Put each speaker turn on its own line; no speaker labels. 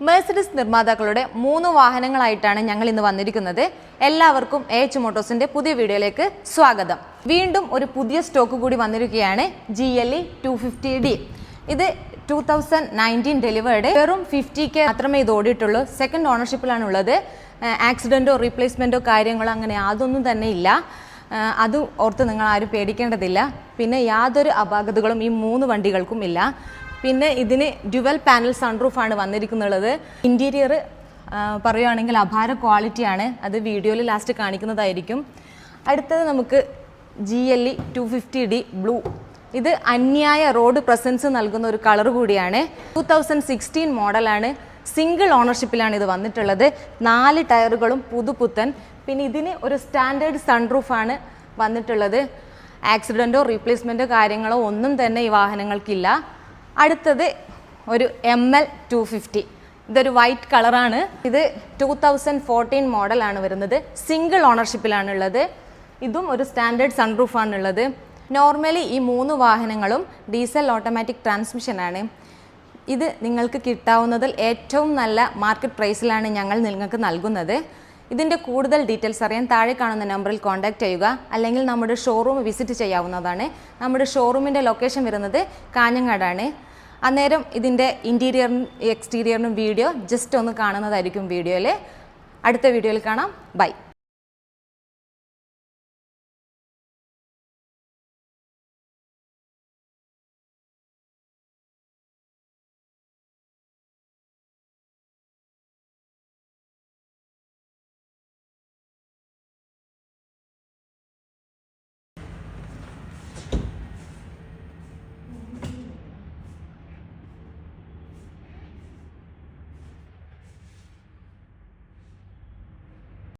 Mercedes നിർമ്മാതാക്കളുടെ 3 വാഹനങ്ങളായിട്ടാണ് ഞങ്ങൾ ഇന്ന് വന്നിരിക്കുന്നത്. എല്ലാവർക്കും എച്ച് മോട്ടോഴ്സിന്റെ പുതിയ വീഡിയോയിലേക്ക് സ്വാഗതം. വീണ്ടും ഒരു പുതിയ സ്റ്റോക്ക് കൂടി വന്നിരിക്കുകയാണ്, GLE 250D. ഇത് 2019 ഡെലിവേർഡ്, വെറും 50K മാത്രമേ ഇത് ഓടിയിട്ടുള്ളൂ. സെക്കൻഡ് ഓണർഷിപ്പിലാണ് ഉള്ളത്. ആക്സിഡൻറ്റോ റീപ്ലേസ്മെൻറ്റോ കാര്യങ്ങളോ അങ്ങനെ യാതൊന്നും തന്നെ ഇല്ല. അത് ഓർത്ത് നിങ്ങൾ ആരും പേടിക്കേണ്ടതില്ല. പിന്നെ യാതൊരു അപാകതകളും ഈ 3 വണ്ടികൾക്കും ഇല്ല. പിന്നെ ഇതിന് ഡ്യുവൽ പാനൽ സൺറൂഫാണ് വന്നിരിക്കുന്നത്. ഇൻറ്റീരിയർ പറയുകയാണെങ്കിൽ അപാര ക്വാളിറ്റിയാണ്. അത് വീഡിയോയിൽ ലാസ്റ്റ് കാണിക്കുന്നതായിരിക്കും. അടുത്തത് നമുക്ക് GLE 250D ബ്ലൂ. ഇത് അന്യായ റോഡ് പ്രസൻസ് നൽകുന്ന ഒരു കളർ കൂടിയാണ്. 2016 മോഡലാണ്. സിംഗിൾ ഓണർഷിപ്പിലാണ് ഇത് വന്നിട്ടുള്ളത്. 4 ടയറുകളും പുതുപുത്തൻ. പിന്നെ ഇതിന് ഒരു സ്റ്റാൻഡേർഡ് സൺറൂഫാണ് വന്നിട്ടുള്ളത്. ആക്സിഡൻറ്റോ റീപ്ലേസ്മെൻറ്റോ കാര്യങ്ങളോ ഒന്നും തന്നെ ഈ വാഹനങ്ങൾക്കില്ല. അടുത്തത് ഒരു ML 250. ഇതൊരു വൈറ്റ് കളറാണ്. ഇത് 2014 മോഡലാണ് വരുന്നത്. സിംഗിൾ ഓണർഷിപ്പിലാണുള്ളത്. ഇതും ഒരു സ്റ്റാൻഡേർഡ് സൺറൂഫാണുള്ളത്. നോർമലി ഈ 3 വാഹനങ്ങളും ഡീസൽ ഓട്ടോമാറ്റിക് ട്രാൻസ്മിഷനാണ്. ഇത് നിങ്ങൾക്ക് കിട്ടാവുന്നതിൽ ഏറ്റവും നല്ല മാർക്കറ്റ് പ്രൈസിലാണ് ഞങ്ങൾ നിങ്ങൾക്ക് നൽകുന്നത്. ഇതിൻ്റെ കൂടുതൽ ഡീറ്റെയിൽസ് അറിയാൻ താഴെ കാണുന്ന നമ്പറിൽ കോൺടാക്റ്റ് ചെയ്യുക, അല്ലെങ്കിൽ നമ്മുടെ ഷോറൂം വിസിറ്റ് ചെയ്യാവുന്നതാണ്. നമ്മുടെ ഷോറൂമിൻ്റെ ലൊക്കേഷൻ വരുന്നത് കാഞ്ഞങ്ങാടാണ്. അന്നേരം ഇതിൻ്റെ ഇൻറ്റീരിയറിനും എക്സ്റ്റീരിയറിനും വീഡിയോ ജസ്റ്റ് ഒന്ന് കാണുന്നതായിരിക്കും വീഡിയോയിൽ. അടുത്ത വീഡിയോയിൽ കാണാം. ബൈ.